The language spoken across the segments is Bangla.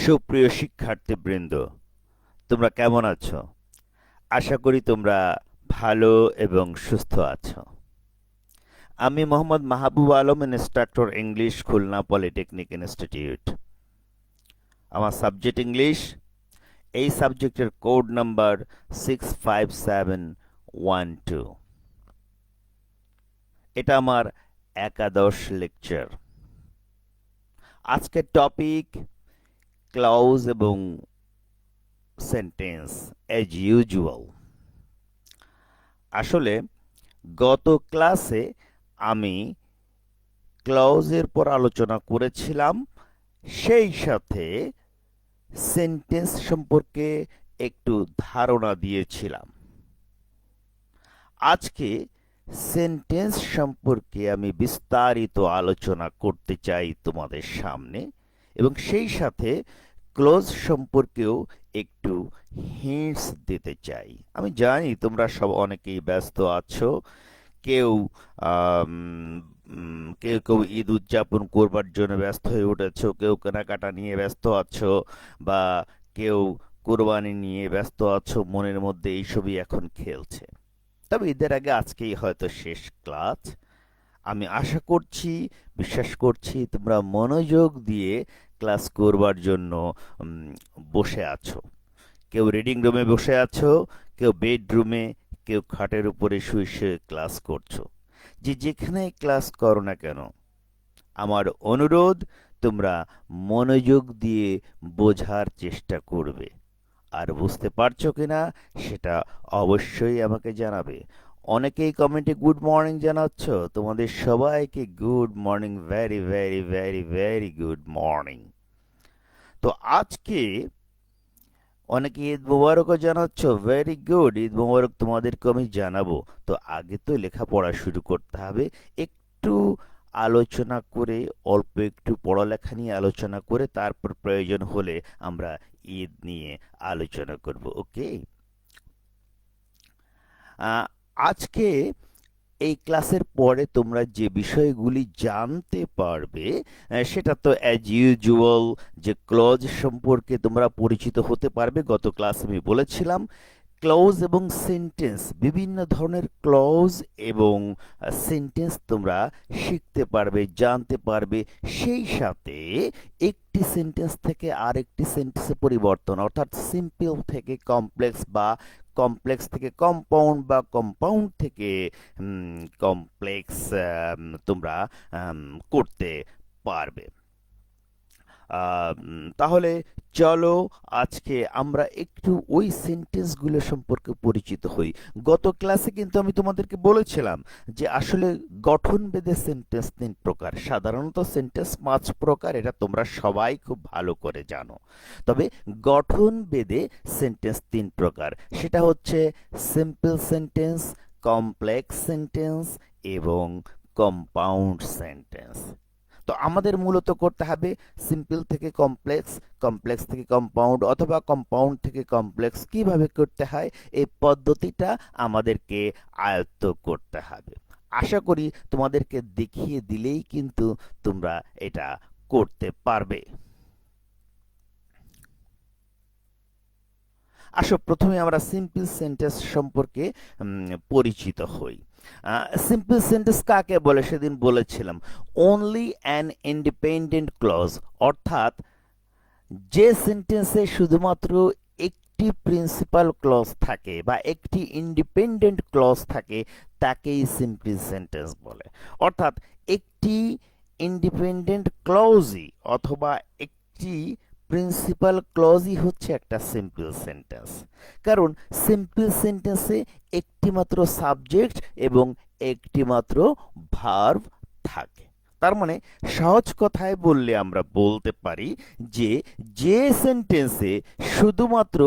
সুপ্রিয় শিক্ষার্থীবৃন্দ, তোমরা কেমন আছো? আশা করি তোমরা ভালো এবং সুস্থ আছো। আমি Mohammad Mahbub Alam, instructor English, Khulna polytechnic institute. আমার সাবজেক্ট ইংলিশ। এই সাবজেক্টের কোড নাম্বার 65712। এটা আমার একাদশ লেকচার। আজকের টপিক ক্লজ এবং সেন্টেন্স অ্যাজ ইউজুয়াল। আসলে গত ক্লাসে আমি ক্লজের পর আলোচনা করেছিলাম, সেই সাথে সেন্টেন্স সম্পর্কে একটু ধারণা দিয়েছিলাম। আজকে সেন্টেন্স সম্পর্কে আমি বিস্তারিত আলোচনা করতে চাই তোমাদের সামনে, এবং সেই সাথে ক্লোজ সম্পর্কেও একটু হিন্টস দিতে চাই। আমি জানি তোমরা সব অনেকেই ব্যস্ত আছো। কেউ আম, কেউ কেউ ঈদ উদযাপন করবার জন্য ব্যস্ত হয়ে উঠেছো, কেউ কেনাকাটা নিয়ে ব্যস্ত আছো, বা কেউ কোরবানি নিয়ে ব্যস্ত আছো। মনের মধ্যে এইসবই এখন খেলছে। তবে ঈদের আগে আজকেই হয়তো শেষ ক্লাস। আমি আশা করছি, বিশ্বাস করছি তোমরা মনোযোগ দিয়ে ক্লাস করবার জন্য বসে আছো। কেউ রিডিং রুমে বসে আছো, কেউ বেডরুমে, কেউ খাটের উপরে শুয়ে শুয়ে ক্লাস করছো। যে যেখানে ক্লাস করো না কেন, আমার অনুরোধ তোমরা মনোযোগ দিয়ে বোঝার চেষ্টা করবে। আর বুঝতে পারছো কিনা সেটা অবশ্যই আমাকে জানাবে। অনেকেই কমেন্টে গুড মর্নিং জানাচ্ছ। তোমাদের সবাইকে good morning, very very very very good morning. তো আজকে অনেকে ঈদ মোবারকও জানাচ্ছ, ভেরি গুড। ঈদ মোবারক তোমাদেরকে আমি জানাবো। তো আগে তো লেখাপড়া শুরু করতে হবে। একটু আলোচনা করে, অল্প একটু পড়ালেখা নিয়ে আলোচনা করে, তারপর প্রয়োজন হলে আমরা ঈদ নিয়ে আলোচনা করব। ওকে। আজকে এই ক্লাসের পরে তোমরা যে বিষয়গুলি জানতে পারবে, সেটা তো অ্যাজ ইউজুয়াল যে ক্লজ সম্পর্কে তোমরা পরিচিত হতে পারবে। গত ক্লাসে আমি বলেছিলাম ক্লজ এবং সেন্টেন্স, বিভিন্ন ধরনের ক্লজ এবং সেন্টেন্স তোমরা শিখতে পারবে, জানতে পারবে। সেই সাথে একটি সেন্টেন্স থেকে আরেকটি সেন্টেন্সে পরিবর্তন, অর্থাৎ সিম্পল থেকে কমপ্লেক্স, বা কমপ্লেক্স থেকে কম্পাউন্ড, বা কম্পাউন্ড থেকে কমপ্লেক্স তোমরা করতে পারবে। তাহলে চলো আজকে আমরা একটু ওই সেন্টেন্সগুলো সম্পর্কে পরিচিত হই। গত ক্লাসে কিন্তু আমি তোমাদেরকে বলেছিলাম যে আসলে গঠনভেদে সেন্টেন্স তিন প্রকার, সাধারণত সেন্টেন্স পাঁচ প্রকার, এটা তোমরা সবাই খুব ভালো করে জানো। তবে গঠনভেদে সেন্টেন্স তিন প্রকার, সেটা হচ্ছে সিম্পল সেন্টেন্স, কমপ্লেক্স সেন্টেন্স এবং কম্পাউন্ড সেন্টেন্স। তো আমাদের মূলত করতে হবে সিম্পল থেকে কমপ্লেক্স, কমপ্লেক্স থেকে কম্পাউন্ড, অথবা কম্পাউন্ড থেকে কমপ্লেক্স। কিভাবে করতে হয় এই পদ্ধতিটা আমাদেরকে আয়ত্ত করতে হবে। আশা করি তোমাদেরকে দেখিয়ে দিলেই কিন্তু তোমরা এটা করতে পারবে। আসো প্রথমে আমরা সিম্পল সেন্টেন্স সম্পর্কে পরিচিত হই। সিম্পল সেন্টেন্স কাকে বলে সেদিন বলেছিলাম, অনলি অ্যান ইন্ডিপেন্ডেন্ট ক্লজ, অর্থাৎ যে সেন্টেন্সে শুধুমাত্র একটি প্রিন্সিপাল ক্লজ থাকে বা একটি ইন্ডিপেন্ডেন্ট ক্লজ থাকে, তাকেই সিম্পল সেন্টেন্স বলে। অর্থাৎ একটি ইন্ডিপেন্ডেন্ট ক্লজই অথবা একটি প্রিন্সিপাল ক্লজই হচ্ছে একটা সিম্পল সেন্টেন্স। কারণ সিম্পল সেন্টেন্সে একটি মাত্র সাবজেক্ট এবং একটি মাত্র ভার্ব থাকে। তার মানে সহজ কথায় বললে আমরা বলতে পারি যে যে সেন্টেন্সে শুধুমাত্র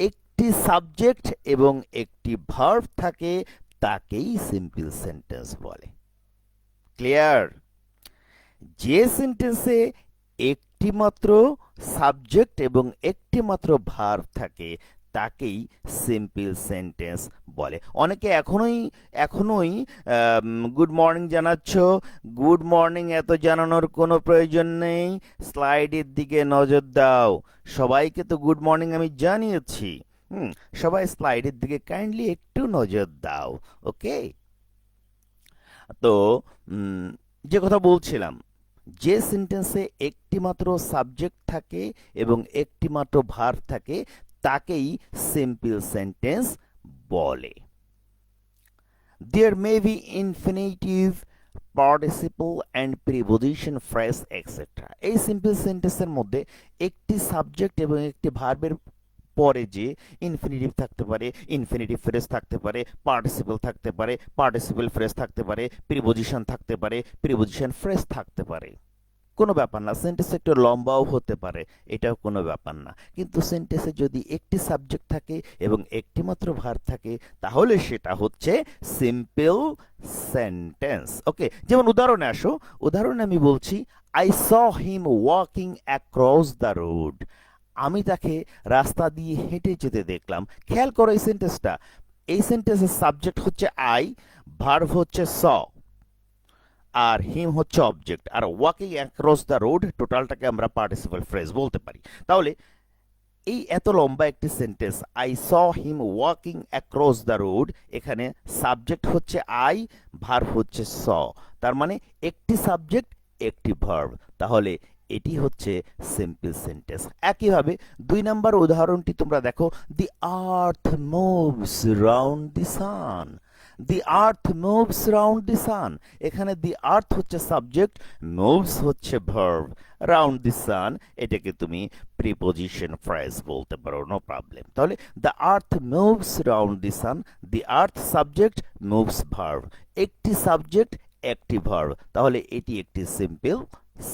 একটি সাবজেক্ট এবং একটি ভার্ব থাকে, তাকেই সিম্পল সেন্টেন্স বলে। ক্লিয়ার? যে সেন্টেন্সে একটি মাত্র সাবজেক্ট এবং একটি মাত্র ভার্ব থাকে, তাকেই সিম্পল সেন্টেন্স বলে। অনেকে এখনোই গুড মর্নিং জানাচ্ছ। গুড মর্নিং এত জানানোর কোনো প্রয়োজন নেই, স্লাইডের দিকে নজর দাও। সবাইকে তো গুড মর্নিং আমি জানিয়েছি। সবাই স্লাইডের দিকে কাইন্ডলি একটু নজর দাও। ওকে, তো যে কথা বলছিলাম, যে সেন্টেন্সে একটি মাত্র সাবজেক্ট থাকে এবং একটি মাত্র ভার্ব থাকে তাকেই সিম্পল সেন্টেন্স বলে। There may be infinitive, participle and preposition phrase etc. এই সিম্পল সেন্টেন্সের মধ্যে একটি সাবজেক্ট এবং একটি ভার্বের পরে যে ইনফিনিটিভ থাকতে পারে, ইনফিনিটিভ ফ্রেজ থাকতে পারে, পার্টিসিপল থাকতে পারে, পার্টিসিপল ফ্রেজ থাকতে পারে, প্রিপোজিশন থাকতে পারে, প্রিপোজিশন ফ্রেজ থাকতে পারে। কোনো ব্যাপার না, সেন্টেন্স একটু লম্বাও হতে পারে, এটাও কোনো ব্যাপার না। কিন্তু সেন্টেন্সে যদি একটি সাবজেক্ট থাকে এবং একটি মাত্র ভার্ব থাকে তাহলে সেটা হচ্ছে সিম্পল সেন্টেন্স। ওকে, যেমন উদাহরণে আসো। উদাহরণে আমি বলছি, I saw him walking across the road. আমি তাকে রাস্তা দিয়ে হেঁটে যেতে দেখলাম। খেয়াল করো এই সেন্টেন্সটা। এই সেন্টেন্সের সাবজেক্ট হচ্ছে আই, ভার্ব হচ্ছে স, আর হিম হচ্ছে অবজেক্ট, আর ওয়াকিং অ্যাক্রস দ্য রোড টোটালটাকে আমরা পার্টিসিপল ফ্রেজ বলতে পারি। তাহলে এই এত লম্বা একটি sentence, I saw him walking across the road, এখানে সাবজেক্ট হচ্ছে আই, ভার্ব হচ্ছে স, তার মানে একটি সাবজেক্ট একটি ভার্ব, তাহলে এটি হচ্ছে সিম্পল সেন্টেন্স। একইভাবে 2 নম্বর উদাহরণটি তোমরা দেখো, the earth moves round the sun. The earth moves round the sun, এখানে দি আর্থ হচ্ছে সাবজেক্ট, মুভস হচ্ছে ভার্ব, রাউন্ড দি সান এটাকে তুমি প্রিপোজিশন ফ্রেজ বলতে পারো, নো প্রবলেম। তাহলে the earth moves round the sun, the earth subject, moves verb, একটি সাবজেক্ট একটি ভার্ব, তাহলে এটি একটি সিম্পল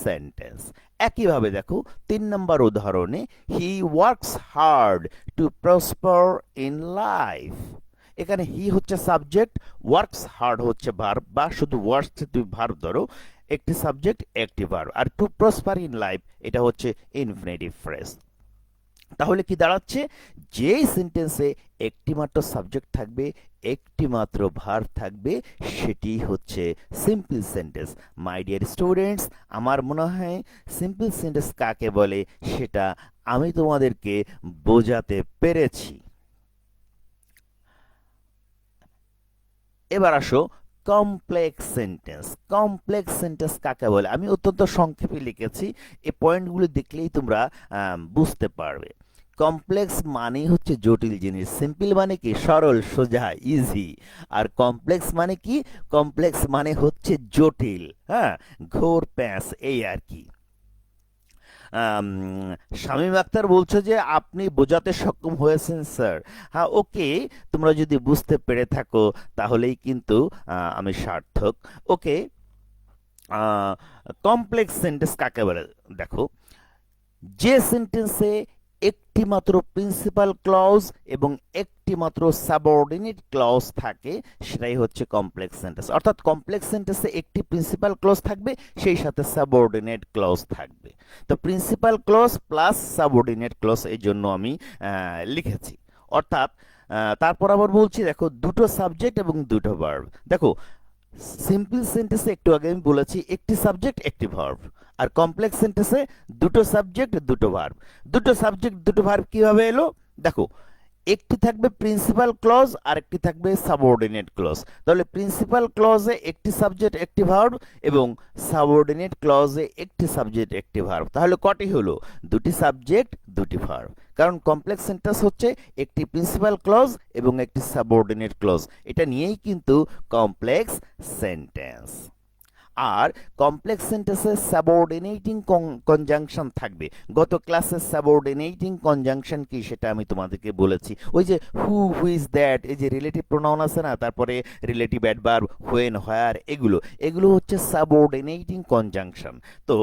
সেন্টেন্স। একইভাবে দেখো 3 নম্বর উদাহরণে, he works hard to prosper in life. এখানে হি হচ্ছে সাবজেক্ট, ওয়ার্কস হার্ড হচ্ছে ভার্ব, বা শুধু ওয়ার্কস তুমি ভার্ব ধরো, একটি সাবজেক্ট একটি ভার্ব, আর টু প্রসপার ইন লাইফ এটা হচ্ছে ইনফিনিটিভ ফ্রেজ। তাহলে কি দাঁড়াচ্ছে, যেই সেন্টেন্সে একটি মাত্র সাবজেক্ট থাকবে, একটি মাত্র ভার্ব থাকবে, সেটি হচ্ছে simple sentence. My dear students, আমার মনে হয় সিম্পল সেন্টেন্স কাকে বলে সেটা আমি তোমাদেরকে বোঝাতে পেরেছি। এবার আসো কমপ্লেক্স সেন্টেন্স। কমপ্লেক্স সেন্টেন্স কাকে বলে আমি অত্যন্ত সংক্ষেপে লিখেছি, এই পয়েন্টগুলো দেখলেই তোমরা বুঝতে পারবে। কমপ্লেক্স মানেই হচ্ছে জটিল জিনিস, সিম্পল মানে কি সরল সোজা ইজি, আর কমপ্লেক্স মানে কি, কমপ্লেক্স মানে হচ্ছে জটিল, হ্যাঁ, ঘোর প্যাঁচ, এই আর কি। শামীম আক্তার বলছো যে আপনি বোঝাতে সক্ষম হয়েছেন স্যার। হ্যাঁ, ওকে, তোমরা যদি বুঝতে পেরে থাকো তাহলেই কিন্তু আমি সার্থক। ওকে, কমপ্লেক্স সেন্টেন্স কাকে বলে দেখো, যে সেন্টেন্সে একটি মাত্র প্রিন্সিপাল ক্লজ এবং একটি মাত্র সাবঅর্ডিনেট ক্লজ থাকে সেটাই হচ্ছে কমপ্লেক্স সেন্টেন্স। অর্থাৎ কমপ্লেক্স সেন্টেন্সে একটি প্রিন্সিপাল ক্লজ থাকবে, সেই সাথে সাবঅর্ডিনেট ক্লজ থাকবে। তো principal clause plus subordinate clause এই জন্য আমি লিখেছি। অর্থাৎ তারপর আবার বলছি, দেখো দুটো সাবজেক্ট এবং দুটো ভার্ব। দেখো সিম্পল সেন্টেন্সে একটু আগে আমি বলেছি একটি সাবজেক্ট একটি ভার্ব, আর কমপ্লেক্স সেন্টেন্সে দুটো সাবজেক্ট দুটো ভার্ব। দুটো সাবজেক্ট দুটো ভার্ব কিভাবে এলো দেখো, একটি থাকবে প্রিন্সিপাল ক্লজ আর একটি থাকবে সাবঅর্ডিনেট ক্লজ। তাহলে প্রিন্সিপাল ক্লজে একটি সাবজেক্ট একটি ভার্ব এবং সাবঅর্ডিনেট ক্লজে একটি সাবজেক্ট একটি ভার্ব। তাহলে কটি হলো, দুটি সাবজেক্ট দুটি ভার্ব। কারণ কমপ্লেক্স সেন্টেন্স হচ্ছে একটি প্রিন্সিপাল ক্লজ এবং একটি সাবঅর্ডিনেট ক্লজ, এটা নিয়েই কিন্তু কমপ্লেক্স সেন্টেন্স। আর কমপ্লেক্স সেন্টেন্সে সাবঅর্ডিনেটিং কনজাংশন থাকবে। গত ক্লাসে সাবঅর্ডিনেটিং কনজাংশন কি সেটা আমি তোমাদেরকে বলেছি। ওই যে হু, হুইজ, দ্যাট, এই যে রিলেটিভ প্রোনাউন আছে না, তারপরে রিলেটিভ অ্যাডভার্ব, হোয়েন, হোয়ার, এগুলো হচ্ছে সাবঅর্ডিনেটিং কনজাংশন। তো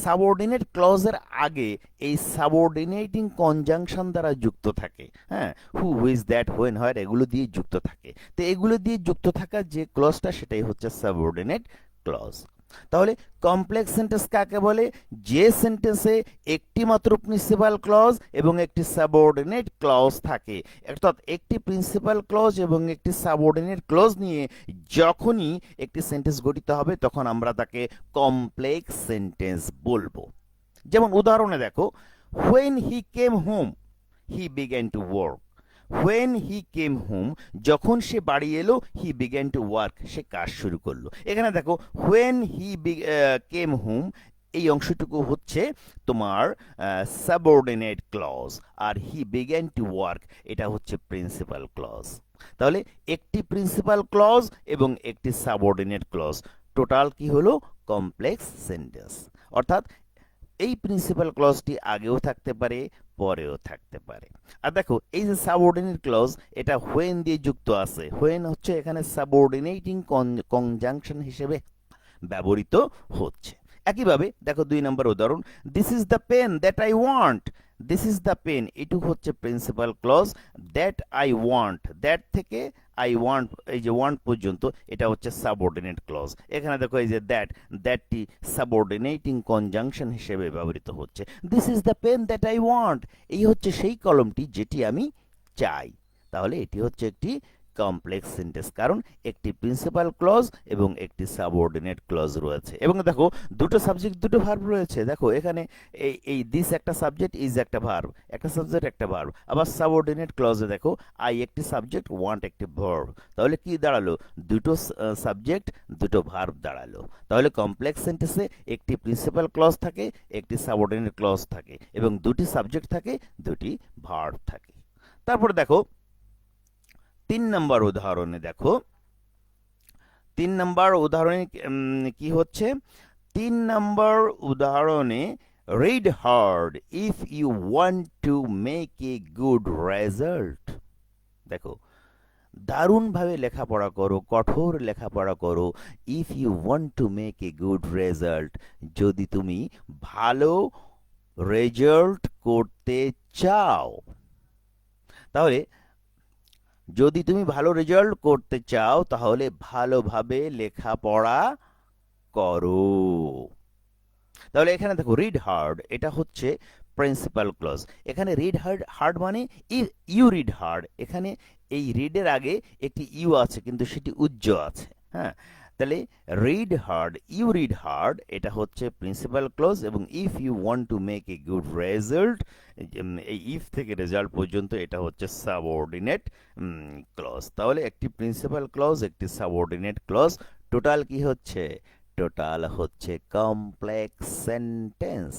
সাবঅর্ডিনেট ক্লজের আগে এই সাবঅর্ডিনেটিং কনজাংশন দ্বারা যুক্ত থাকে, হ্যাঁ, হু, হুইজ, দ্যাট, হোয়েন, হোয়ার এগুলো দিয়ে যুক্ত থাকে। তো এগুলো দিয়ে যুক্ত থাকা যে ক্লজটা সেটাই হচ্ছে সাবঅর্ডিনেট ক্লজ। তাহলে কমপ্লেক্স সেন্টেন্স কাকে বলে? যে সেন্টেন্সে একটি মাত্র প্রিন্সিপাল ক্লজ এবং একটি সাবঅর্ডিনেট ক্লজ থাকে। অর্থাৎ একটি প্রিন্সিপাল ক্লজ এবং একটি সাবঅর্ডিনেট ক্লজ নিয়ে যখনই একটি সেন্টেন্স গঠিত হবে তখন আমরা তাকে কমপ্লেক্স সেন্টেন্স বলবো। যেমন উদাহরণে দেখো, when he came home he began to work. when he came home, যখন সে বাড়ি এলো, he began to work, সে কাজ শুরু করলো। এখানে দেখো when he came home, এই অংশটুকু হচ্ছে তোমার সাবঅর্ডিনেট ক্লজ, আর he began to work এটা হচ্ছে প্রিন্সিপাল ক্লজ। তাহলে একটি প্রিন্সিপাল ক্লজ এবং একটি সাবঅর্ডিনেট ক্লজ, টোটাল কি হলো? Complex sentence. অর্থাৎ এই প্রিন্সিপাল ক্লজটি আগেও থাকতে পারে, পরেও থাকতে পারে। আর দেখো এই যে সাবঅর্ডিনেট ক্লজ, এটা হোয়েন দিয়ে যুক্ত আছে। হোয়েন হচ্ছে এখানে সাবঅর্ডিনেটিং কনজাংশন হিসেবে ব্যবহৃত হচ্ছে। একইভাবে দেখো 2 নম্বর উদাহরণ, this is the pen that I want. This is the pen, এটুকু হচ্ছে principal clause. That I want, that থেকে আই ওয়ান্ট, এই যে ওয়ান্ট পর্যন্ত, এটা হচ্ছে সাবঅর্ডিনেট ক্লজ। এখানে দেখো এই যে দ্যাটটি সাবঅর্ডিনেটিং কনজাংশন হিসেবে ব্যবহৃত হচ্ছে। This is the pen that I want, এই হচ্ছে সেই কলমটি যেটি আমি চাই। তাহলে এটি হচ্ছে একটি কমপ্লেক্স সেন্টেন্স, কারণ একটি প্রিন্সিপাল ক্লজ এবং একটি সাবঅর্ডিনেট ক্লজ রয়েছে। এবং দেখো দুটো সাবজেক্ট দুটো ভার্ব রয়েছে। দেখো এখানে এই দিস একটা সাবজেক্ট, ইজ একটা ভার্ব, একটা সাবজেক্ট একটা ভার্ব। আবার সাবঅর্ডিনেট ক্লজে দেখো আই একটি সাবজেক্ট, ওয়ান্ট একটি ভার্ব। তাহলে কি দাঁড়ালো? দুটো সাবজেক্ট দুটো ভার্ব দাঁড়ালো। তাহলে কমপ্লেক্স সেন্টেন্সে একটি প্রিন্সিপাল ক্লজ থাকে, একটি সাবঅর্ডিনেট ক্লজ থাকে, এবং দুটি সাবজেক্ট থাকে, দুটি ভার্ব থাকে। তারপরে দেখো 3 নম্বর উদাহরণে দেখো, 3 নম্বর উদাহরণে কি হচ্ছে? 3 নম্বর উদাহরণে, read hard if you want to make a good result। দেখো দারুণভাবে লেখাপড়া করো, কঠোর লেখাপড়া করো, if you want to make a good result, যদি তুমি ভালো রেজাল্ট করতে চাও। তাহলে যদি তুমি ভালো রেজাল্ট করতে চাও তাহলে ভালোভাবে লেখাপড়া করো। তাহলে এখানে দেখো রিড হার্ড, এটা হচ্ছে প্রিন্সিপাল ক্লজ। এখানে রিড হার্ড, হার্ড মানে ইউ রিড হার্ড, এখানে এই রিডের আগে একটি ইউ আছে কিন্তু সেটি উজ্জ আছে। হ্যাঁ, তাহলে read hard, you read hard, এটা হচ্ছে প্রিন্সিপাল ক্লজ। এবং if you want to make a good result, এই ইফ থেকে রেজাল্ট পর্যন্ত, এটা হচ্ছে সাবঅর্ডিনেট ক্লজ। তাহলে একটি প্রিন্সিপাল ক্লজ, একটি সাবঅর্ডিনেট ক্লজ, টোটাল কি হচ্ছে? টোটাল হচ্ছে কমপ্লেক্স সেন্টেন্স।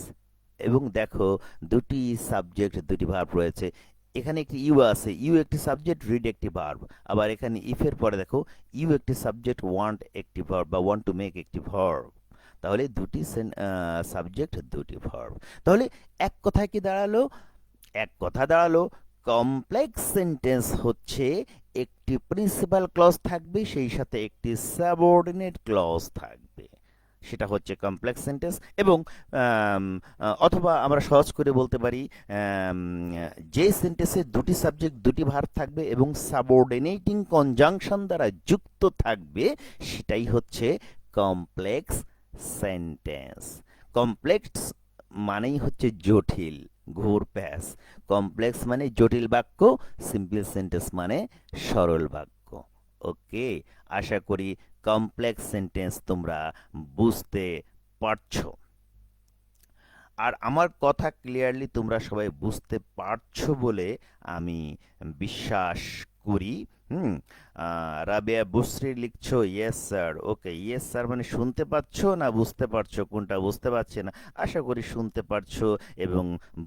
এবং দেখো দুটি সাবজেক্ট দুটি ভার্ব রয়েছে। এখানে একটি ইউ আছে, ইউ একটি সাবজেক্ট, রিড একটি ভার্ব। আবার এখানে ইফের পরে দেখো ইউ একটি সাবজেক্ট, ওয়ান্ট একটি ভার্ব বা ওয়ান্ট টু মেক একটি ভার্ব। তাহলে দুটি সাবজেক্ট দুটি ভার্ব। তাহলে এক কথায় কি দাঁড়ালো? এক কথা দাঁড়ালো কমপ্লেক্স সেন্টেন্স হচ্ছে একটি প্রিন্সিপাল ক্লজ থাকবে, সেই সাথে একটি সাবঅর্ডিনেট ক্লজ থাকবে, সেটা হচ্ছে কমপ্লেক্স সেন্টেন্স। এবং অথবা আমরা সহজ করে বলতে পারি, যে সেন্টেন্সে দুটি সাবজেক্ট দুটি ভার্ব থাকবে এবং সাবঅর্ডিনেটিং কনজাংশন দ্বারা যুক্ত থাকবে, সেটাই হচ্ছে কমপ্লেক্স সেন্টেন্স। কমপ্লেক্স মানেই হচ্ছে জটিল, ঘোর প্যাচ। কমপ্লেক্স মানে জটিল বাক্য, সিম্পল সেন্টেন্স মানে সরল বাক্য। ওকে, আশা করি কমপ্লেক্স সেন্টেন্স তোমরা বুঝতে পারছো। আর আমার কথা ক্লিয়ারলি তোমরা সবাই বুঝতে পারছো বলে আমি বিশ্বাস করি। রাবেয়া বুসরি লিখছো ইয়েস স্যার। ওকে, ইয়েস স্যার মানে শুনতে পাচ্ছো না বুঝতে পারছো? কোনটা? বুঝতে পারছি না। আশা করি শুনতে পারছো এবং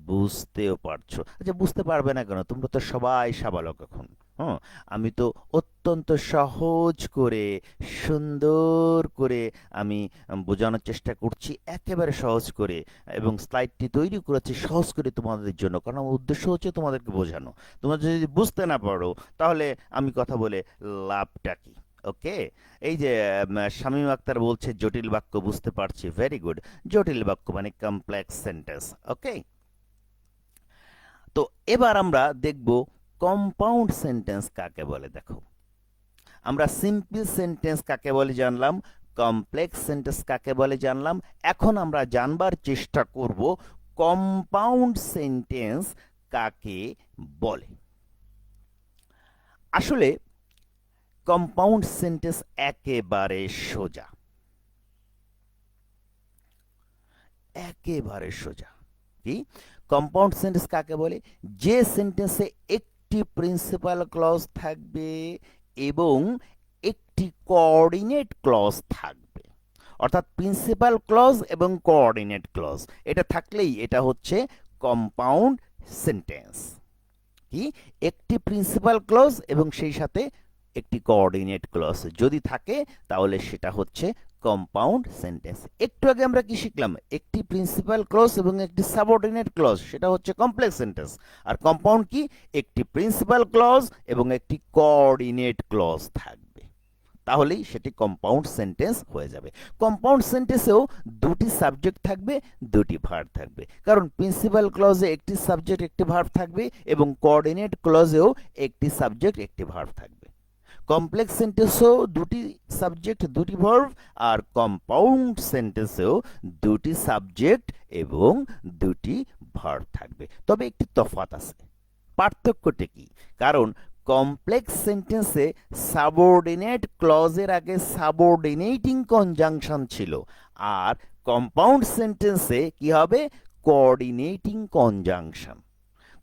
বুঝতেও পারছো। আচ্ছা, বুঝতে পারবে না কেন? তোমরা তো সবাই সাবালক এখন। হ্যাঁ, আমি তো অত্যন্ত সহজ করে, সুন্দর করে আমি বোঝানোর চেষ্টা করছি, একেবারে সহজ করে, এবং স্লাইডটি তৈরি করেছি সহজ করে তোমাদের জন্য, কারণ আমার উদ্দেশ্য হচ্ছে তোমাদেরকে বোঝানো। তোমরা যদি বুঝতে না পারো তাহলে আমি কথা বলে লাভটা কি? ওকে, এই যে শামীম আক্তার বলছে জটিল বাক্য বুঝতে পারছি, ভেরি গুড। জটিল বাক্য মানে কমপ্লেক্স সেন্টেন্স। ওকে, তো এবার আমরা দেখব কম্পাউন্ড সেন্টেন্স কাকে বলে। দেখো আমরা সিম্পল সেন্টেন্স কাকে বলে জানলাম, কমপ্লেক্স সেন্টেন্স কাকে বলে জানলাম। এখন আমরা জানবার চেষ্টা করব কম্পাউন্ড সেন্টেন্স কাকে বলে। আসলে কম্পাউন্ড সেন্টেন্স একেবারে সোজা, একেবারে সোজা। কি কম্পাউন্ড সেন্টেন্স কাকে বলে? যে সেন্টেন্সে একটি প্রিন্সিপাল ক্লজ থাকবে এবং একটি কোঅর্ডিনেট ক্লজ থাকবে, অর্থাৎ প্রিন্সিপাল ক্লজ এবং কোঅর্ডিনেট ক্লজ এটা থাকলেই এটা হচ্ছে কম্পাউন্ড সেন্টেন্স। কি একটি প্রিন্সিপাল ক্লজ এবং সেই সাথে একটি কোঅর্ডিনেট ক্লজ যদি থাকে তাহলে সেটা হচ্ছে কম্পাউন্ড সেন্টেন্স। একটু আগে আমরা কি শিখলাম? একটি প্রিন্সিপাল ক্লজ এবং একটি সাবঅর্ডিনেট ক্লজ, সেটা হচ্ছে কমপ্লেক্স সেন্টেন্স। আর কম্পাউন্ড কি? একটি প্রিন্সিপাল ক্লজ এবং একটি কোঅর্ডিনেট ক্লজ থাকবে, তাহলেই সেটি কম্পাউন্ড সেন্টেন্স হয়ে যাবে। কম্পাউন্ড সেন্টেন্সেও দুটি সাবজেক্ট থাকবে, দুটি ভার্ব থাকবে, কারণ প্রিন্সিপাল ক্লজে একটি সাবজেক্ট একটি ভার্ব থাকবে এবং কোঅর্ডিনেট ক্লজেও একটি সাবজেক্ট একটি ভার্ব থাকবে। কমপ্লেক্স সেন্টেন্সেও দুটি সাবজেক্ট দুটি ভার্ব, আর কম্পাউন্ড সেন্টেন্সেও দুটি সাবজেক্ট এবং দুটি ভার্ব থাকবে। তবে একটি তফাৎ আছে। পার্থক্যটা কি? কারণ কমপ্লেক্স সেন্টেন্সে সাবঅর্ডিনেট ক্লজের আগে সাবঅর্ডিনেটিং কনজাংশন ছিল, আর কম্পাউন্ড সেন্টেন্সে কি হবে? Coordinating conjunction.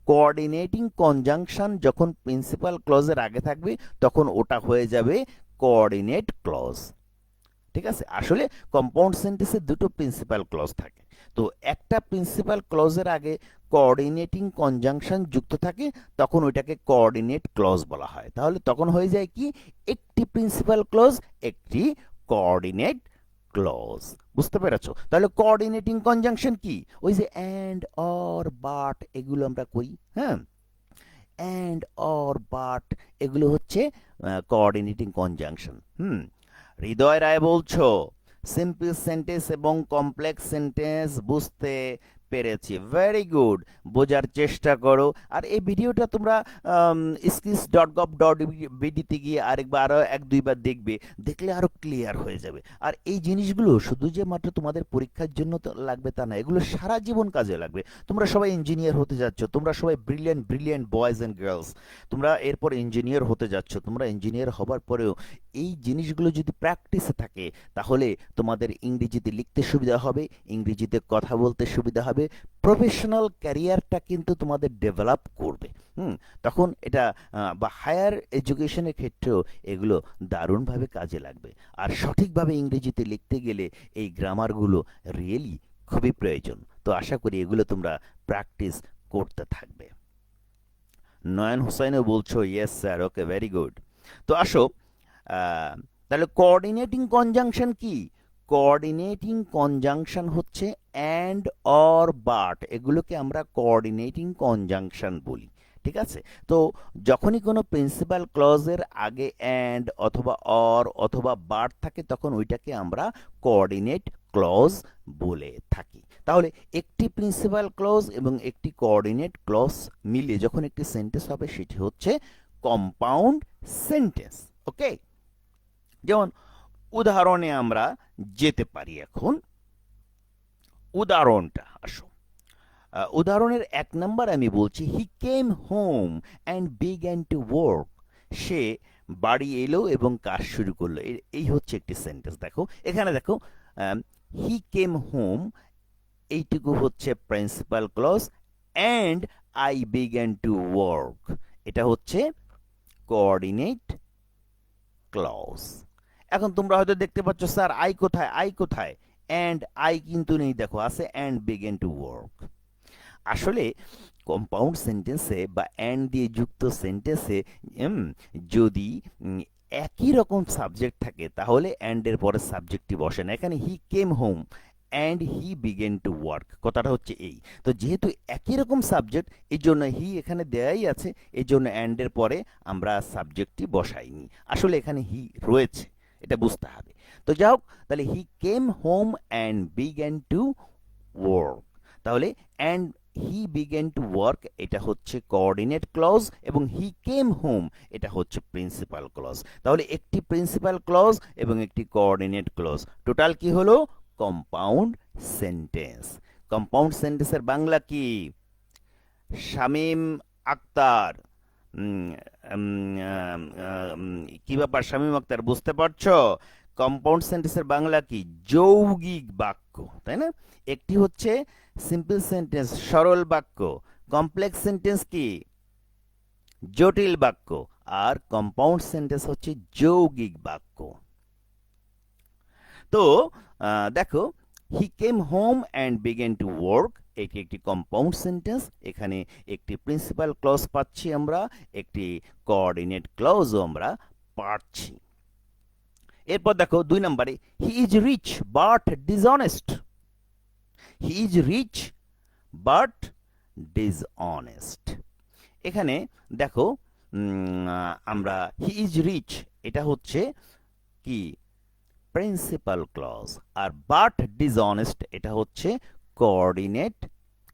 কোঅর্ডিনেটিং কনজাংশন যখন প্রিন্সিপাল ক্লজের আগে থাকবে তখন ওটা হয়ে যাবে কোঅর্ডিনেট ক্লজ। ঠিক আছে? আসলে কম্পাউন্ড সেন্টেন্সে দুটো প্রিন্সিপাল ক্লজ থাকে, তো একটা প্রিন্সিপাল ক্লজের আগে কোঅর্ডিনেটিং কনজাংশন যুক্ত থাকে, তখন ওইটাকে কোঅর্ডিনেট ক্লজ বলা হয়। তাহলে তখন হয়ে যায় কি? একটি প্রিন্সিপাল ক্লজ একটি কোঅর্ডিনেট ক্লজ। বুঝতে পেরেছো? তাহলে কোঅর্ডিনেটিং কনজাংশন কি? ওই যে অ্যান্ড, অর, বাট এগুলো আমরা করি। হ্যাঁ, অ্যান্ড, অর, বাট এগুলো হচ্ছে কোঅর্ডিনেটিং কনজাংশন। হৃদয় রায় বলছো সিম্পল সেন্টেন্স এবং কমপ্লেক্স সেন্টেন্স বুঝতে পেরেছি। ভেরি গুড, বোঝার চেষ্টা করো। আর এই ভিডিওটা তোমরা skills.gov.bd-তে গিয়ে আরো এক দুইবার দেখবে, দেখলে আরো ক্লিয়ার হয়ে যাবে। আর এই জিনিসগুলো শুধু যে মাত্র তোমাদের পরীক্ষার জন্য তো লাগবে তা না, এগুলো সারা জীবন কাজে লাগবে। তোমরা সবাই ইঞ্জিনিয়ার হতে যাচ্ছ, তোমরা সবাই brilliant brilliant boys and girls, তোমরা এরপর ইঞ্জিনিয়ার হতে যাচ্ছ। তোমরা ইঞ্জিনিয়ার হবার পরেও এই জিনিসগুলো যদি প্র্যাকটিসে থাকে তাহলে তোমাদের ইংরেজিতে লিখতে সুবিধা হবে, ইংরেজিতে কথা বলতে সুবিধা হবে, প্রফেশনাল ক্যারিয়ারটা কিন্তু তোমাদের ডেভেলপ করবে। তখন এটা বা হায়ার এডুকেশনের ক্ষেত্রেও এগুলো দারুণভাবে কাজে লাগবে। আর সঠিকভাবে ইংরেজিতে লিখতে গেলে এই গ্রামারগুলো রিয়েলি খুবই প্রয়োজন। তো আশা করি এগুলো তোমরা প্র্যাকটিস করতে থাকবে। নয়ন হোসাইনও বলছো ইয়েস স্যার, ওকে, ভেরি গুড। তো আসো, তাহলে কোঅর্ডিনেটিং কনজাংশন কি? কোঅর্ডিনেটিং কনজাংশন হচ্ছে অ্যান্ড, অর, বাট, এগুলোকে আমরা কোঅর্ডিনেটিং কনজাংশন বলি। ঠিক আছে? তো যখনই কোনো প্রিন্সিপাল ক্লজের আগে অ্যান্ড অথবা অর অথবা বাট থাকে তখন ওইটাকে আমরা কোঅর্ডিনেট ক্লজ বলে থাকি। তাহলে একটি প্রিন্সিপাল ক্লজ এবং একটি কোঅর্ডিনেট ক্লজ মিলে যখন একটি সেন্টেন্স হবে সেটি হচ্ছে কম্পাউন্ড সেন্টেন্স। ওকে, যেমন উদাহরণে আমরা যেতে পারি। এখন উদাহরণটা আসো, উদাহরণের 1 নাম্বার আমি বলছি, he came home and began to work. সে বাড়ি এলো এবং কাজ শুরু করলো। এই হচ্ছে একটি সেন্টেন্স। দেখো এখানে, দেখো হি কেম হোম, এইটুকু হচ্ছে principal clause, and I began to work, এটা হচ্ছে কোঅর্ডিনেট ক্লজ। এখন তোমরা হয়তো দেখতে পাচ্ছ স্যার আই কোথায়, আই কোথায়? অ্যান্ড আই কিন্তু নেই, দেখো আছে অ্যান্ড বিগেন টু ওয়ার্ক। আসলে কম্পাউন্ড সেন্টেন্সে বা অ্যান্ড দিয়ে যুক্ত সেন্টেন্সে যদি একই রকম সাবজেক্ট থাকে তাহলে অ্যান্ড এর পরে সাবজেক্টটি বসে না। এখানে he came home and he began to work, কথাটা হচ্ছে এই। তো যেহেতু একই রকম সাবজেক্ট এই জন্য হি এখানে দেয়াই আছে, এই জন্য অ্যান্ড এর পরে আমরা সাবজেক্টটি বসাইনি। আসলে এখানে হি রয়েছে, এটা বুঝতে হবে। তো যাই হোক, তাহলে he came home and began to work, তাহলে and he began to work এটা হচ্ছে কোঅর্ডিনেট ক্লজ, এবং হি কেম হোম এটা হচ্ছে প্রিন্সিপাল ক্লজ। তাহলে একটি প্রিন্সিপাল ক্লজ এবং একটি কোঅর্ডিনেট ক্লজ, টোটাল কি হলো? Compound sentence. কম্পাউন্ড সেন্টেন্সের বাংলা কি? শামীম আক্তার, উম, উম, আম, আম, কি ব্যাপার শামীম আক্তার, বুঝতে পারছো? কম্পাউন্ড সেন্টেন্সের বাংলা কি? যৌগিক বাক্য, তাই না? একটি হচ্ছে সিম্পল সেন্টেন্স, সরল বাক্য। কমপ্লেক্স সেন্টেন্স কি? জটিল বাক্য। আর কম্পাউন্ড সেন্টেন্স হচ্ছে যৌগিক বাক্য। তো দেখো, he came home and began to work, এটি একটি কম্পাউন্ড সেন্টেন্স। এখানে একটি প্রিন্সিপাল ক্লজ পাচ্ছি আমরা, একটি কোঅর্ডিনেট ক্লজও আমরা পাচ্ছি। এরপর দেখো 2 নম্বরে, he is rich but dishonest. He is rich but dishonest. এখানে দেখো, আমরা হি ইজ রিচ এটা হচ্ছে কি? Principal clause. আর বাট ডিসঅনেস্ট এটা হচ্ছে কোঅর্ডিনেট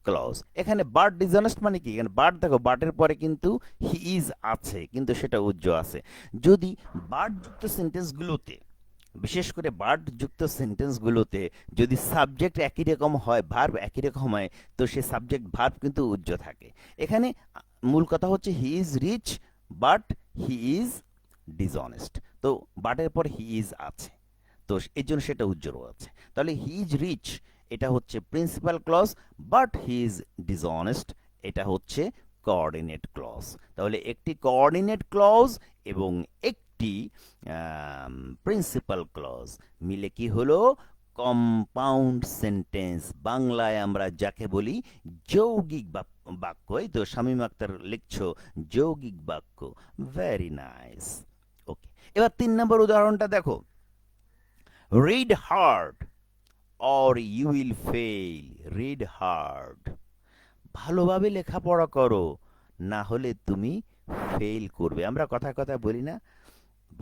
ক্লজ। এখানে বাট ডিসঅনেস্ট মানে কি? এখানে বাট, দেখো বাটের পরে কিন্তু হি ইজ আছে, কিন্তু সেটা উজ্জ্ব আছে। যদি বাট যুক্ত সেন্টেন্সগুলোতে, বিশেষ করে বাট যুক্ত সেন্টেন্সগুলোতে যদি সাবজেক্ট একই রকম হয়, ভার্ব একই রকম হয়, তো সে সাবজেক্ট ভার্ব কিন্তু উজ্জ্ব থাকে। এখানে মূল কথা হচ্ছে he is rich but he is dishonest. তো বাটের পর হি ইজ আছে, তো এই জন্য সেটা উজ্জ্বল আছে। তাহলে হি ইজ রিচ এটা হচ্ছে principal clause, but he is dishonest এটা হচ্ছে কোঅর্ডিনেট ক্লজ। তাহলে একটি কোঅর্ডিনেট ক্লজ এবং একটি প্রিন্সিপাল ক্লজ মিলে কি হলো? Compound sentence. বাংলায় আমরা যাকে বলি যৌগিক বাক্য। এই তো শামীম আক্তার লিখছো যৌগিক বাক্য, ভেরি নাইস। ওকে, এবার 3 নম্বর উদাহরণটা দেখো। read hard or you will fail. read hard, ভালোভাবে লেখাপড়া করো, না হলে তুমি ফেল করবে। আমরা কথায় কথায় বলি না,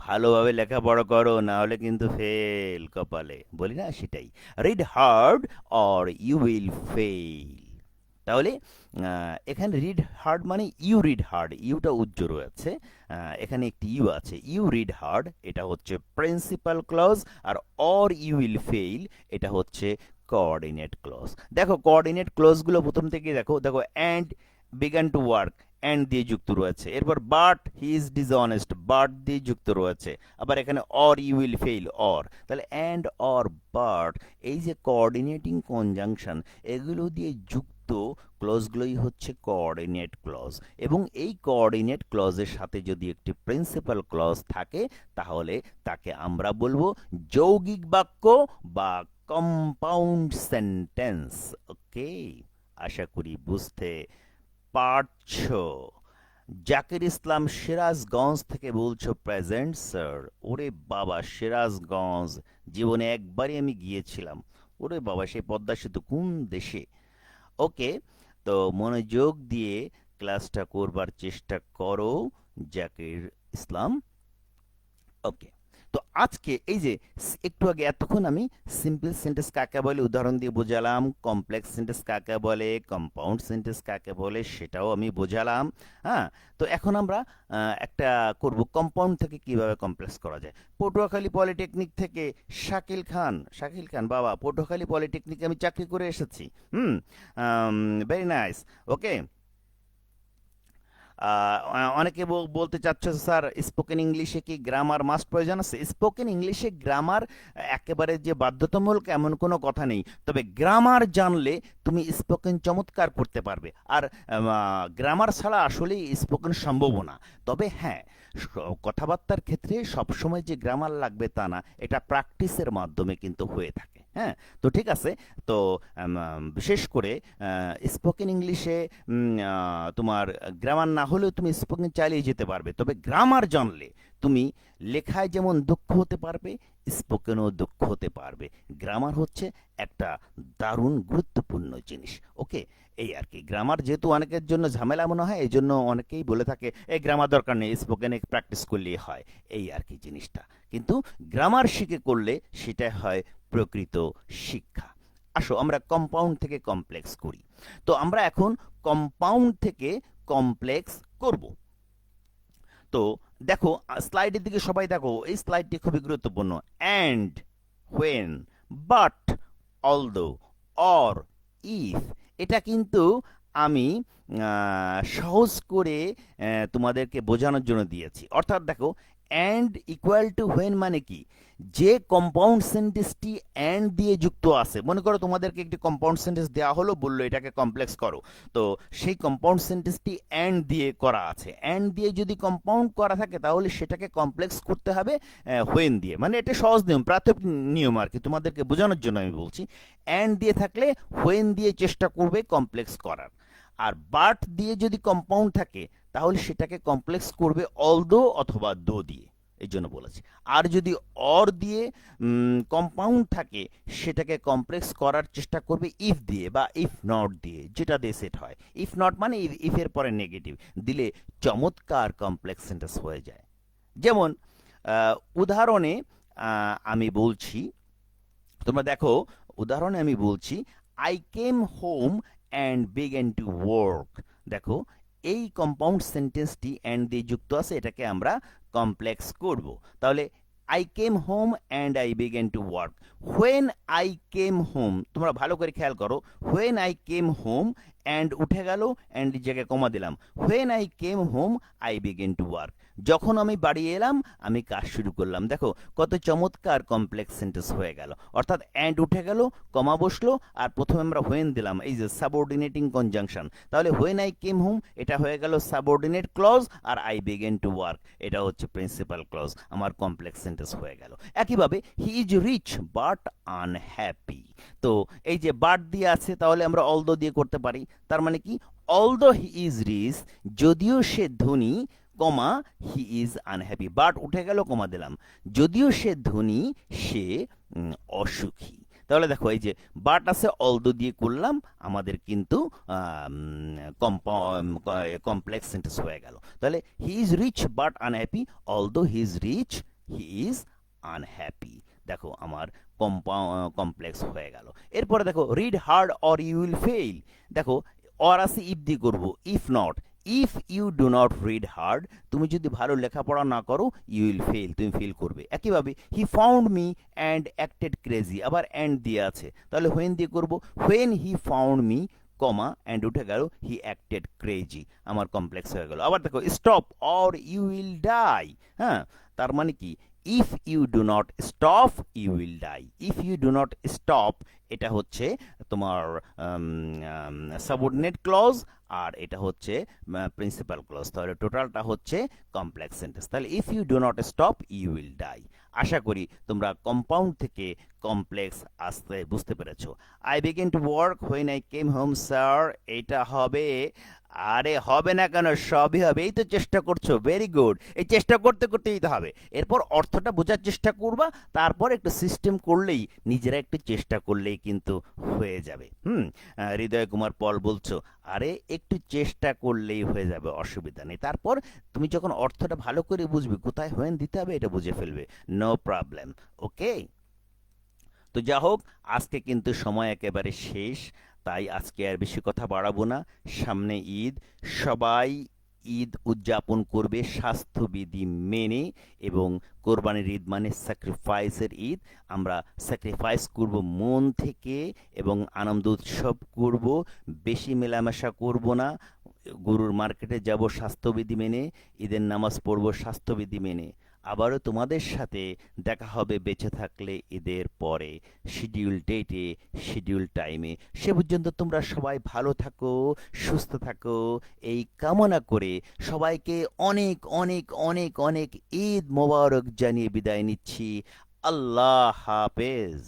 ভালোভাবে লেখাপড়া করো না হলে কিন্তু ফেল কপালে, বলি না? সেটাই, read hard or you will fail. তাহলে এখানে রিড হার্ড মানে ইউ রিড হার্ড, ইউটা উজ্জ্ব রয়েছে, এখানে একটি ইউ আছে, ইউ রিড হার্ড এটা হচ্ছে প্রিন্সিপাল ক্লজ। আর অর ইউ উইল ফেইল এটা হচ্ছে কোঅর্ডিনেট ক্লজ। দেখো কোঅর্ডিনেট ক্লজগুলো প্রথম থেকে দেখো, দেখো and began to work, and দিয়ে যুক্ত রয়েছে। এরপর but he is dishonest, but দিয়ে যুক্ত রয়েছে। আবার এখানে or you will fail, or. তাহলে অ্যান্ড অর বাট, এই যে কোঅর্ডিনেটিং কনজাংশন, এগুলো দিয়ে যুক্ত ক্লজগুলোই হচ্ছে কোঅর্ডিনেট ক্লজ। এবং এই কোঅর্ডিনেট ক্লজের সাথে যদি একটি প্রিন্সিপাল ক্লজ থাকে, তাহলে তাকে আমরা বলবো যৌগিক বাক্য বা কম্পাউন্ড সেন্টেন্স। ওকে, আশা করি বুঝতে পারছো। জাকির ইসলাম সিরাজগঞ্জ থেকে বলছো প্রেজেন্ট স্যার। ওরে বাবা, সিরাজগঞ্জ জীবনে একবারই আমি গিয়েছিলাম। ওরে বাবা, সেই পদ্মা সেতু কোন দেশে! ওকে, তো মনোযোগ দিয়ে ক্লাসটা করবার চেষ্টা করো জাকির ইসলাম। ওকে, তো আজকে এই যে একটু আগে এতক্ষণ আমি সিম্পল সেন্টেন্স কাকে বলে উদাহরণ দিয়ে বোঝালাম, কমপ্লেক্স সেন্টেন্স কাকে বলে, কম্পাউন্ড সেন্টেন্স কাকে বলে সেটাও আমি বোঝালাম। হ্যাঁ, তো এখন আমরা একটা করব কম্পাউন্ড থেকে কিভাবে কমপ্লেক্স করা যায়। পটুয়াখালী পলিটেকনিক থেকে শাকিল খান, শাকিল খান বাবা, পটুয়াখালী পলিটেকনিকে আমি চাকরি করে এসেছি। Very nice. ওকে, অনেকে বলতে চাচ্ছে স্যার স্পোকেন ইংলিশে কি গ্রামার মাস্ট প্রয়োজন আছে? স্পোকেন ইংলিশে গ্রামার একেবারে যে বাধ্যতামূলক এমন কোনো কথা নেই, তবে গ্রামার জানলে তুমি স্পোকেন চমৎকার করতে পারবে। আর গ্রামার ছাড়া আসলেই স্পোকেন সম্ভব না। তবে হ্যাঁ, কথাবার্তার ক্ষেত্রে সবসময় যে গ্রামার লাগবে তা না, এটা প্র্যাকটিসের মাধ্যমে কিন্তু হয়ে থাকে। হ্যাঁ, তো ঠিক আছে। তো বিশেষ করে স্পোকেন ইংলিশে তোমার গ্রামার না হলেও তুমি স্পোকেন চালিয়ে যেতে পারবে, তবে গ্রামার জানলে তুমি লেখায় যেমন দক্ষ হতে পারবে, স্পোকেনও দক্ষ হতে পারবে। গ্রামার হচ্ছে একটা দারুণ গুরুত্বপূর্ণ জিনিস। ওকে, এই আর কি। গ্রামার যেহেতু অনেকের জন্য ঝামেলা মনে হয়, এই জন্য অনেকেই বলে থাকে এই গ্রামার দরকার নেই, স্পোকেনে প্র্যাকটিস করলেই হয়। এই আর কি জিনিসটা, কিন্তু গ্রামার শিখে করলে সেটা হয় প্রকৃত শিক্ষা। আসো আমরা কম্পাউন্ড থেকে কমপ্লেক্স করি। তো আমরা এখন কম্পাউন্ড থেকে কমপ্লেক্স করব। তো দেখো স্লাইডের দিকে সবাই দেখো, এই স্লাইডটি খুবই গুরুত্বপূর্ণ। And, when, but, although, or, if, এটা কিন্তু আমি সহজ করে তোমাদেরকে বোঝানোর জন্য দিয়েছি। অর্থাৎ দেখো, অ্যান্ড ইকুয়াল টু হোয়েন মানে কি, যে কম্পাউন্ড সেন্টেন্সটি অ্যান্ড দিয়ে যুক্ত আছে, মনে করো তোমাদেরকে একটি কম্পাউন্ড সেন্টেন্স দেওয়া হলো, বললো এটাকে কমপ্লেক্স করো, তো সেই কম্পাউন্ড সেন্টেন্সটি অ্যান্ড দিয়ে করা আছে। অ্যান্ড দিয়ে যদি কম্পাউন্ড করা থাকে তাহলে সেটাকে কমপ্লেক্স করতে হবে হোয়েন দিয়ে। মানে এটা সহজ নিয়ম, প্রাথমিক নিয়ম আর কি, তোমাদেরকে বোঝানোর জন্য আমি বলছি। অ্যান্ড দিয়ে থাকলে হোয়েন দিয়ে চেষ্টা করবে কমপ্লেক্স করার। আর বাট দিয়ে যদি কম্পাউন্ড থাকে তাহলে সেটাকে কমপ্লেক্স করবে অলদো অথবা দো দিয়ে, এই জন্য বলেছি। আর যদি অর দিয়ে কম্পাউন্ড থাকে সেটাকে কমপ্লেক্স করার চেষ্টা করবে ইফ দিয়ে বা ইফ নট দিয়ে, যেটা দিয়ে সেট হয়। ইফ নট মানে ইফের পরে নেগেটিভ দিলে চমৎকার কমপ্লেক্স সেন্টেন্স হয়ে যায়। যেমন উদাহরণে আমি বলছি, তোমরা দেখো উদাহরণে আমি বলছি, I came home and began to work. দেখো এই কম্পাউন্ড সেন্টেন্সটি অ্যান্ড দিয়ে যুক্ত আছে, এটাকে আমরা কমপ্লেক্স করব। তাহলে I came home and I began to work. When I came home, তোমরা ভালো করে খেয়াল করো, when I came home and উঠে গেল, অ্যান্ড জায়গায় কমা দিলাম। When I came home I began to work, যখন আমি বাড়ি এলাম আমি কাজ শুরু করলাম। দেখো কত চমৎকার কমপ্লেক্স সেন্টেন্স হয়ে গেল। অর্থাৎ অ্যান্ড উঠে গেল, কমা বসলো, আর প্রথমে আমরা হোয়েন দিলাম, এই যে সাবঅর্ডিনেটিং কনজাংশন। তাহলে হোয়েন আই কেম হোম এটা হয়ে গেল সাবঅর্ডিনেট ক্লজ, আর আই বিগেন টু ওয়ার্ক এটা হচ্ছে প্রিন্সিপাল ক্লজ, আমার কমপ্লেক্স সেন্টেন্স হয়ে গেল। একইভাবে he is rich but unhappy. তো এই যে বাট দিয়ে আছে, তাহলে আমরা অলদো দিয়ে করতে পারি। তার মানে কি, অলদো হি ইজ রিচ, যদিও সে ধনী, কমা হি ইজ আনহ্যাপি, বাট উঠে গেল, কমা দিলাম, যদিও সে ধনী সে অসুখী। তাহলে দেখো এই যে বাট আছে, অলদো দিয়ে করলাম, আমাদের কিন্তু কমপ্লেক্স সেন্টেন্স হয়ে গেল। তাহলে he is rich but unhappy, although he is rich he is unhappy. দেখো আমার কমপ্লেক্স হয়ে গেল। এরপরে দেখো read hard or you will fail. দেখো অর আছে, ইফ দিয়ে করবো, if not, if you do not read hard, তুমি যদি ভালো লেখাপড়া না করো, ইউ উইল ফেল, তুমি ফেল করবে। একইভাবে he found me and acted crazy, আবার অ্যান্ড দিয়ে আছে, তাহলে হোয়েন দিয়ে করবো, when he found me, comma and উঠে গেল, হি অ্যাক্টেড ক্রেজি, আমার কমপ্লেক্স হয়ে গেল। আবার দেখো stop or you will die. হ্যাঁ, তার মানে কি, if you do not stop you will die, if you do not stop এটা হচ্ছে তোমার সাবঅর্ডিনেট ক্লজ, আর এটা হচ্ছে প্রিন্সিপাল ক্লজ। তাহলে টোটালটা হচ্ছে কমপ্লেক্স সেন্টেন্স। তাহলে if you do not stop you will die. আশা করি তোমরা কম্পাউন্ড থেকে কমপ্লেক্স আসতে বুঝতে পেরেছো। I began to work when I came home sir, এটা হবে, আরে হবে না কেন, সবই হবে, এই তো চেষ্টা করছো, ভেরি গুড। এই চেষ্টা করতে করতেই তো হবে। এরপর অর্থটা বোঝার চেষ্টা করবা, তারপর একটু সিস্টেম করলেই, নিজেরা একটু চেষ্টা করলেই কিন্তু হয়ে যাবে। হৃদয় কুমার পল বলছো, আরে একটু চেষ্টা করলেই হয়ে যাবে, অসুবিধা নেই। তারপর তুমি যখন অর্থটা ভালো করে বুঝবে, কোথায় হোয়েন দিতে হবে এটা বুঝে ফেলবে, নো প্রবলেম। ওকে, তো যা হোক, আজকে কিন্তু সময় একেবারে শেষ, তাই আজকে আর বেশি কথা বাড়াবো না। সামনে ঈদ, সবাই ঈদ উদযাপন করবে স্বাস্থ্যবিধি মেনে, এবং কোরবানির ঈদ মানে স্যাক্রিফাইসের ঈদ। আমরা স্যাক্রিফাইস করব মন থেকে এবং আনন্দ উৎসব করব, বেশি মেলামেশা করব না। গরুর মার্কেটে যাব স্বাস্থ্যবিধি মেনে, ঈদের নামাজ পড়ব স্বাস্থ্যবিধি মেনে। আবারও তোমাদের সাথে দেখা হবে বেঁচে থাকলে ঈদের পরে, শিডিউল ডেটে, শিডিউল টাইমে। সে পর্যন্ত তোমরা সবাই ভালো থাকো, সুস্থ থাকো, এই কামনা করে সবাইকে অনেক অনেক অনেক অনেক ঈদ মোবারক জানিয়ে বিদায় নিচ্ছি। আল্লাহ হাফেজ।